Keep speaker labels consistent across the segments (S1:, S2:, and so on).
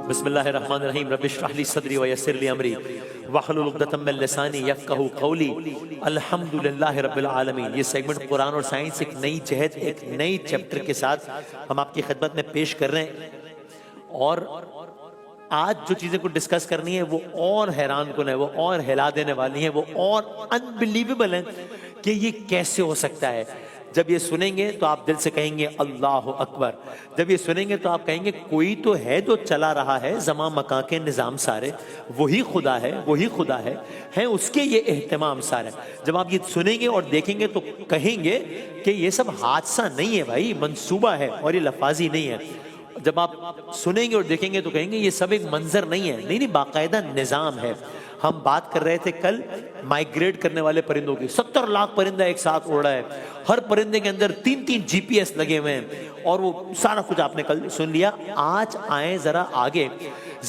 S1: बिस्मिल्लाहिर्रहमानिर्रहीम रब्बिश रह ली सदरी व यस्सिर ली अमरी वहलुल उक़दतम मिन लिसानी यफ़क़हू क़ौली अल्हम्दुलिल्लाहि रब्बिल आलमीन। ये सेगमेंट कुरान और साइंस एक नई जहद, एक नई चैप्टर के साथ हम आपकी खिदमत में पेश कर रहे हैं। और आज जो चीज़ें को डिस्कस करनी है वो और हैरान कुन है, वो और हिला देने वाली हैं, वो और अनबिलीवेबल है कि ये कैसे हो सकता है। जब ये सुनेंगे तो आप दिल से कहेंगे अल्लाह अकबर। जब ये सुनेंगे तो आप कहेंगे कोई तो है जो चला रहा है ज़मा मकां के निज़ाम सारे, वही खुदा है, वही खुदा है उसके ये एहतमाम सारे। जब आप ये सुनेंगे और देखेंगे तो कहेंगे कि ये सब हादसा नहीं है भाई, मंसूबा है और ये लफाजी नहीं है। जब आप सुनेंगे और देखेंगे तो कहेंगे ये सब एक मंजर नहीं है, नहीं, बाकायदा निज़ाम है। हम बात कर रहे थे कल माइग्रेट करने वाले परिंदों की। 70 लाख परिंदा एक साथ उड़ रहा है, हर परिंदे के अंदर 3-3 GPS लगे हुए हैं और वो सारा कुछ आपने कल सुन लिया। आज आए जरा आगे,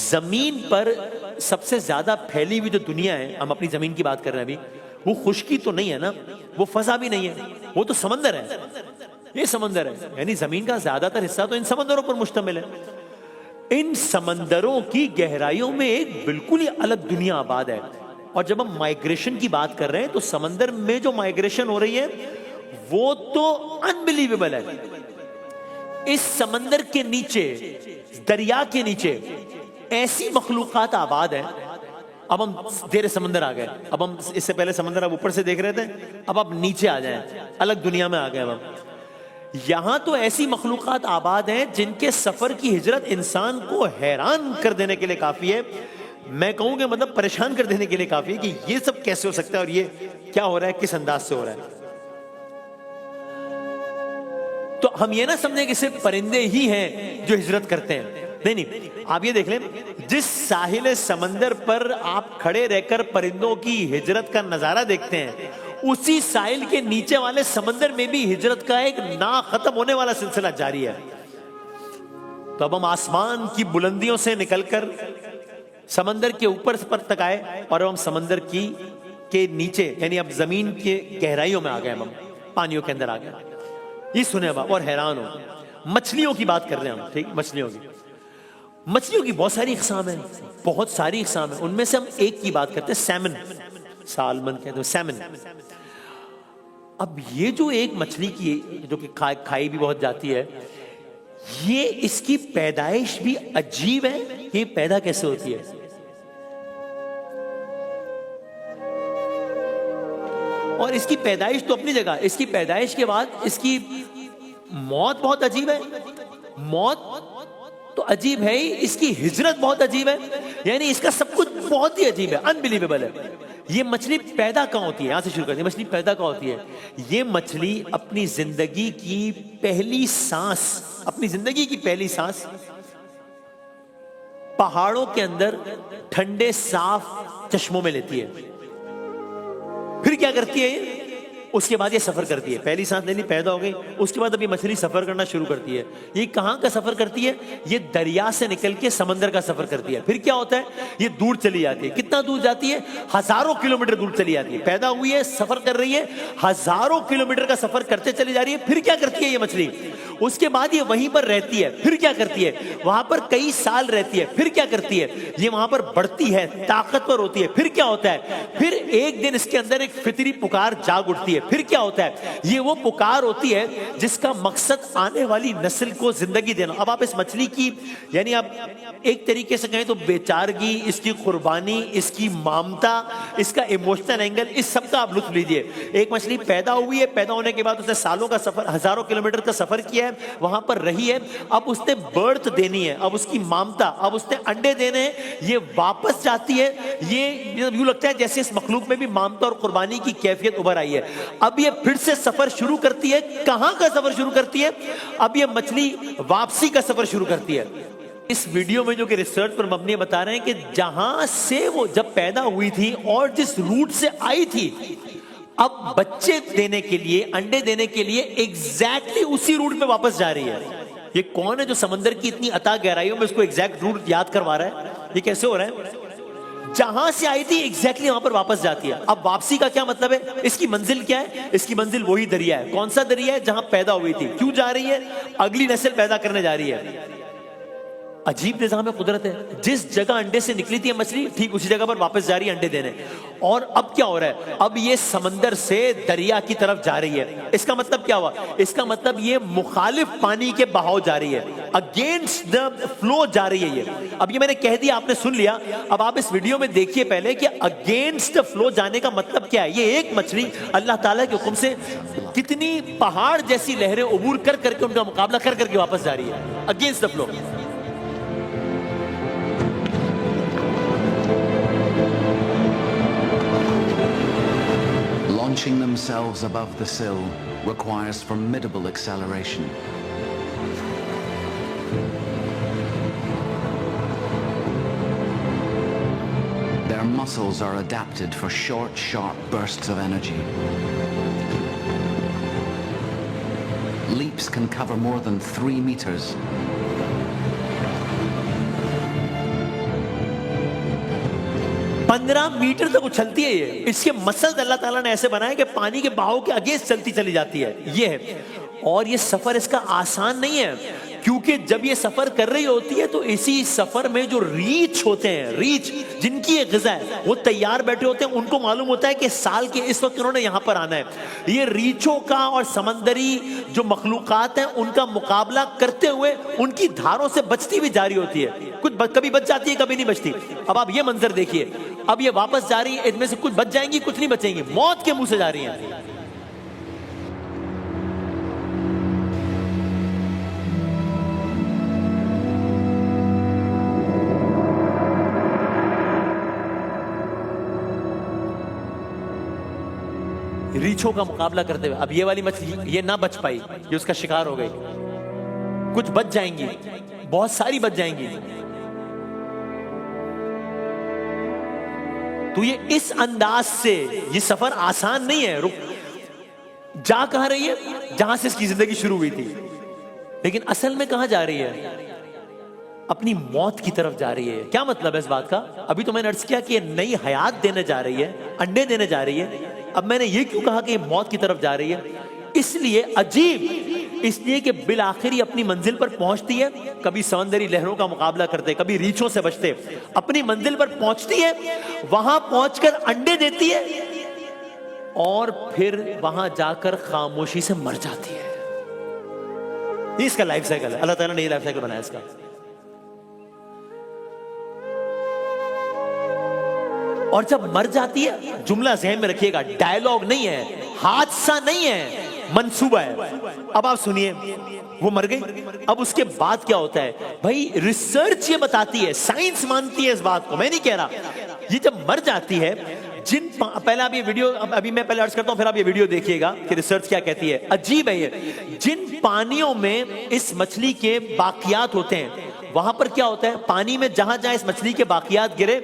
S1: जमीन पर सबसे ज्यादा फैली हुई जो दुनिया है, हम अपनी जमीन की बात कर रहे हैं अभी, वो खुश्की तो नहीं है ना, वो फजा भी नहीं है, वो तो समंदर है। ये समंदर है, यानी जमीन का ज्यादातर हिस्सा तो इन समंदरों पर मुश्तमिल है। इन समंदरों की गहराइयों में एक बिल्कुल ही अलग दुनिया आबाद है। और जब हम माइग्रेशन की बात कर रहे हैं तो समंदर में जो माइग्रेशन हो रही है वो तो अनबिलीवेबल है। इस समंदर के नीचे, दरिया के नीचे ऐसी मखलूकात आबाद है। अब हम देर समंदर आ गए, अब हम इससे पहले समंदर अब ऊपर से देख रहे थे, अब आप नीचे आ जाएं, अलग दुनिया में आ गए। अब हम यहां तो ऐसी मखलूकात आबाद हैं जिनके सफर की हिजरत इंसान को हैरान कर देने के लिए काफी है। मैं कहूंगा मतलब परेशान कर देने के लिए काफी है कि ये सब कैसे हो सकता है और ये क्या हो रहा है, किस अंदाज से हो रहा है। तो हम ये ना समझे कि सिर्फ परिंदे ही हैं जो हिजरत करते हैं, नहीं। आप ये देख लें, जिस साहिल समंदर पर आप खड़े रहकर परिंदों की हिजरत का नजारा देखते हैं, उसी साहिल के नीचे वाले समंदर में भी हिजरत का एक ना खत्म होने वाला सिलसिला जारी है। तो अब हम आसमान की बुलंदियों से निकलकर समंदर के ऊपर पर तक आए और अब हम समंदर के नीचे, यानी अब जमीन के गहराइयों में आ गए, हम पानियों के अंदर आ गए। ये सुने अब और हैरान हो। मछलियों की बात कर रहे हैं हम, ठीक, मछलियों की बहुत सारी इकसाम है, बहुत सारी इकसाम है। उनमें से हम एक की बात करते हैं, सैमन, सालमन कहते हैं, सैमन। अब ये जो एक मछली की जो कि खाई भी बहुत जाती है, ये इसकी पैदाइश भी अजीब है। ये पैदा कैसे होती है? और इसकी पैदाइश तो अपनी जगह, इसकी पैदाइश के बाद इसकी मौत बहुत अजीब है। मौत तो अजीब है ही, इसकी हिजरत बहुत अजीब है, यानी इसका सब कुछ बहुत ही अजीब है, अनबिलीवेबल है। ये मछली पैदा कहाँ होती है? यहां से शुरू करते हैं। मछली पैदा कहाँ होती है? ये मछली अपनी जिंदगी की पहली सांस पहाड़ों के अंदर ठंडे साफ चश्मों में लेती है। फिर क्या करती है ये? उसके बाद ये सफर करती है। पहली सांस ले ली, पैदा हो गई, उसके बाद अभी मछली सफर करना शुरू करती है। ये कहां का सफर करती है? ये दरिया से निकल के समंदर का सफर करती है। फिर क्या होता है? ये दूर चली जाती है। कितना दूर जाती है? हजारों किलोमीटर दूर चली जाती है। पैदा हुई है, सफर कर रही है, हजारों किलोमीटर का सफर करते चली जा रही है। फिर क्या करती है ये मछली? उसके बाद ये वहीं पर रहती है। फिर क्या करती है? वहां पर कई साल रहती है। फिर क्या करती है? ये वहां पर बढ़ती है, ताकतवर होती है। फिर क्या होता है? फिर एक दिन इसके अंदर एक फितरी पुकार जाग उठती है। फिर क्या होता है? ये वो पुकार होती है जिसका मकसद आने वाली नस्ल को जिंदगी देना। अब आप इस मछली की, यानी आप एक तरीके से कहें तो बेचारगी, इसकी कुर्बानी, इसकी ममता, इसका इमोशनल एंगल, इस सब का आप लुत्फ लीजिए। एक मछली पैदा हुई है, पैदा होने के बाद उसने सालों का सफर, हजारों किलोमीटर का सफर किया है, वहां पर रही है, अब उसने बर्थ देनी है, अब उसकी ममता, अब उसने अंडे देने हैं, ये वापस जाती है। ये यूं लगता है जैसे इस मखलूक में भी ममता और कुर्बानी की कैफियत उभर आई है। अब ये फिर से सफर शुरू करती है। कहां का सफर शुरू करती है? अब ये मछली वापसी का सफर शुरू करती है। इस वीडियो में जो कि रिसर्च पर मबनी बता रहे हैं कि जहां से वो जब पैदा हुई थी और जिस रूट से आई थी, अब बच्चे देने के लिए, अंडे देने के लिए एग्जैक्टली उसी रूट पे वापस जा रही है। ये कौन है जो समंदर की इतनी अथाह गहराइयों में उसको एग्जैक्ट रूट याद करवा रहा है? ये कैसे हो रहा है? जहां से आई थी एग्जैक्टली वहां पर वापस जाती है। अब वापसी का क्या मतलब है? इसकी मंजिल क्या है? इसकी मंजिल वही दरिया है। कौन सा दरिया है? जहां पैदा हुई थी। क्यों जा रही है? अगली नस्ल पैदा करने जा रही है। अजीब निजाम कुदरत है। जिस जगह अंडे से निकली थी मछली, ठीक उसी जगह पर वापस जा रही है अंडे देने। और अब क्या हो रहा है, अब ये समंदर से दरिया की तरफ जा रही है। इसका मतलब क्या हुआ, इसका मतलब ये मुखालिफ पानी के बहाव जा रही है, अगेंस्ट द फ्लो जा रही है ये। अब ये मैंने कह दिया, आपने सुन लिया। अब आप इस वीडियो में देखिए पहले कि अगेंस्ट द फ्लो जाने का मतलब क्या है। ये एक मछली अल्लाह ताला के हुक्म से कितनी पहाड़ जैसी लहरें उबूर कर करके उनका मुकाबला कर करके वापस जा रही है, against the flow.
S2: Launching themselves above the sill requires formidable acceleration. Their muscles are adapted for short, sharp bursts of energy. Leaps can cover more than 3 meters.
S1: पंद्रह मीटर तक उछलती है ये। इसके मसल्स अल्लाह ताला ने ऐसे बनाए कि पानी के बहाव के अगेंस्ट चलती चली जाती है। ये है, और ये सफर इसका आसान नहीं है, क्योंकि जब ये सफर कर रही होती है तो इसी सफर में जो रीछ होते हैं, रीछ जिनकी ये ग़िज़ा है, वो तैयार बैठे होते हैं। उनको मालूम होता है कि साल के इस वक्त उन्होंने यहाँ पर आना है। ये रीछों का और समंदरी जो मखलूकात हैं उनका मुकाबला करते हुए उनकी धारों से बचती भी जारी होती है। कुछ कभी बच जाती है, कभी नहीं बचती। अब आप ये मंजर देखिए, अब ये वापस जा रही है, इनमें से कुछ बच जाएंगी, कुछ नहीं बचेंगी, मौत के मुंह से जा रही हैं। रीछों का मुकाबला करते हुए। अब ये वाली मछली ये ना बच पाई, ये उसका शिकार हो गई। कुछ बच जाएंगी, बहुत सारी बच जाएंगी। तो ये इस अंदाज से, ये सफर आसान नहीं है। रुक जा कहां रही है, जहां से इसकी जिंदगी शुरू हुई थी, लेकिन असल में कहां जा रही है, अपनी मौत की तरफ जा रही है। क्या मतलब है इस बात का, अभी तो मैंने अर्ज किया कि ये नई हयात देने जा रही है, अंडे देने जा रही है। अब मैंने ये क्यों कहा कि ये मौत की तरफ जा रही है, इसलिए अजीब, इसलिए कि बिल आखिरी अपनी मंजिल पर पहुंचती है। कभी समंदरी लहरों का मुकाबला करते, कभी रीछों से बचते, अपनी मंजिल पर पहुंचती है, वहां पहुंचकर अंडे देती है और फिर वहां जाकर खामोशी से मर जाती है। ये इसका लाइफ साइकिल है, अल्लाह ताला ने ये लाइफ साइकिल बनाया इसका। और जब मर जाती है, जुमला ज़हन में रखिएगा, डायलॉग नहीं है, हादसा नहीं है, मंसूबा है। अब आप सुनिए, वो मर गई। अब उसके बाद क्या होता है भाई, रिसर्च ये बताती है, साइंस मानती है इस बात को, मैं नहीं कह रहा। ये जब मर जाती है, पहले आप ये वीडियो, अभी मैं पहले अर्ज करता हूं, फिर आप ये वीडियो देखिएगा कि रिसर्च क्या कहती है। अजीब है ये, जिन पानियों में इस मछली के बाकियात होते हैं, वहां पर क्या होता है, पानी में जहां जहां इस मछली के बाकियात गिरे,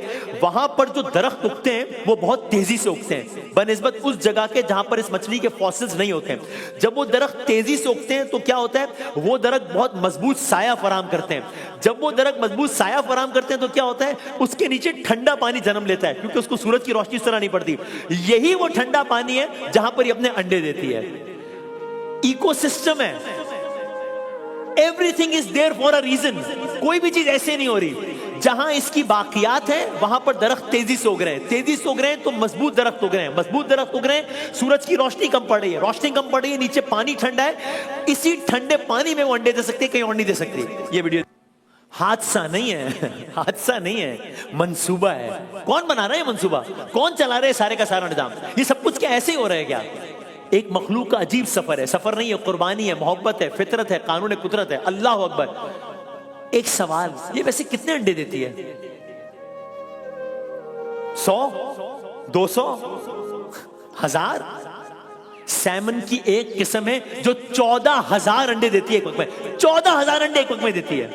S1: वहां पर जो दरख्त उगते हैं वो बहुत तेजी से उगते हैं बनिस्बत उस जगह के जहां पर इस मछली के फॉसिल्स नहीं होते हैं। जब वो दरख्त तेजी से उगते हैं तो क्या होता है, वो दरख्त बहुत मजबूत साया फराम करते हैं। जब वो दरख्त मजबूत साया फराम करते हैं तो क्या होता है, उसके नीचे ठंडा पानी जन्म लेता है, क्योंकि उसको सूरज की रोशनी इस तरह नहीं पड़ती। यही वो ठंडा पानी है जहां पर ये अपने अंडे देती है। इकोसिस्टम है, everything is there for a reason. कोई भी चीज ऐसे नहीं हो रही। जहां इसकी बाकियात है वहां पर दरख्त तेजी से उग रहे हैं, तेजी से उग रहे हैं तो मजबूत दरख्त उग रहे हैं, मजबूत दरख्त उग रहे हैं, सूरज की रोशनी कम पड़ रही है, रोशनी कम पड़ रही है, नीचे पानी ठंडा है, इसी ठंडे पानी में वो अंडे दे सकते हैं, कहीं और नहीं दे सकती। ये वीडियो हादसा नहीं है, हादसा नहीं है, मंसूबा है। कौन बना रहा है मंसूबा, कौन चला रहा है सारे का सारा निजाम? ये सब कुछ क्या ऐसे ही हो रहा है क्या? एक मखलूक का अजीब सफर है, सफर नहीं है, कुर्बानी है, मोहब्बत है, फितरत है, कानून कुदरत है। अल्लाह अकबर। एक सवाल, ये वैसे कितने अंडे देती है? 100, 200, 1000? सैमन की एक किस्म है जो 14,000 अंडे देती है एक वक्त में। 14,000 अंडे एक वक्त में देती है।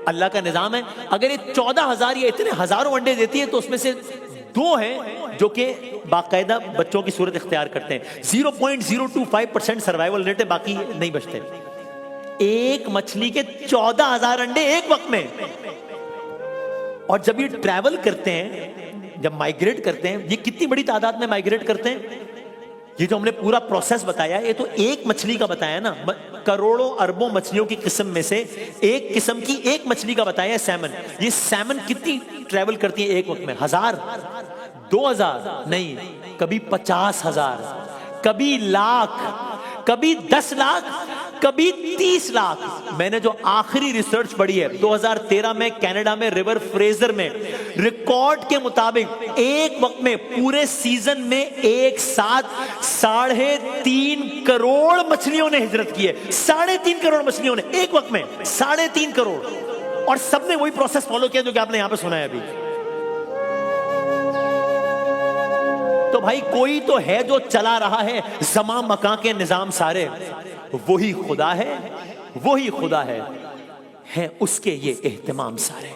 S1: अल्लाह का निजाम है, अगर ये 14,000 या इतने हजारों अंडे देती है तो उसमें से 2 हैं जो कि बाकायदा बच्चों की सूरत इख्तियार करते हैं। 0.025% सर्वाइवल रेट है, बाकी नहीं बचते। एक मछली के 14,000 अंडे एक वक्त में। और जब ये ट्रैवल करते हैं, जब माइग्रेट करते हैं, ये कितनी बड़ी तादाद में माइग्रेट करते हैं? ये जो हमने पूरा प्रोसेस बताया, ये तो एक मछली का बताया ना। करोड़ों अरबों मछलियों की किस्म में से एक किस्म की एक मछली का बताया सैमन। ये सैमन कितनी ट्रेवल करती है एक वक्त में? 1000, 2000 नहीं, कभी 50,000, कभी लाख, कभी 10 लाख, कभी 30 लाख। मैंने जो आखिरी रिसर्च पढ़ी है 2013 में कनाडा में रिवर फ्रेजर में, रिकॉर्ड के मुताबिक एक वक्त में पूरे सीजन में एक साथ 3.5 करोड़ मछलियों ने हिजरत की है। 3.5 करोड़ मछलियों ने एक वक्त में, 3.5 करोड़। और सबने वही प्रोसेस फॉलो किया जो कि आपने यहां पे सुना है अभी। तो भाई कोई तो है जो चला रहा है ज़मा मकां के निजाम सारे, वही खुदा है, वही खुदा है उसके ये एहतमाम सारे।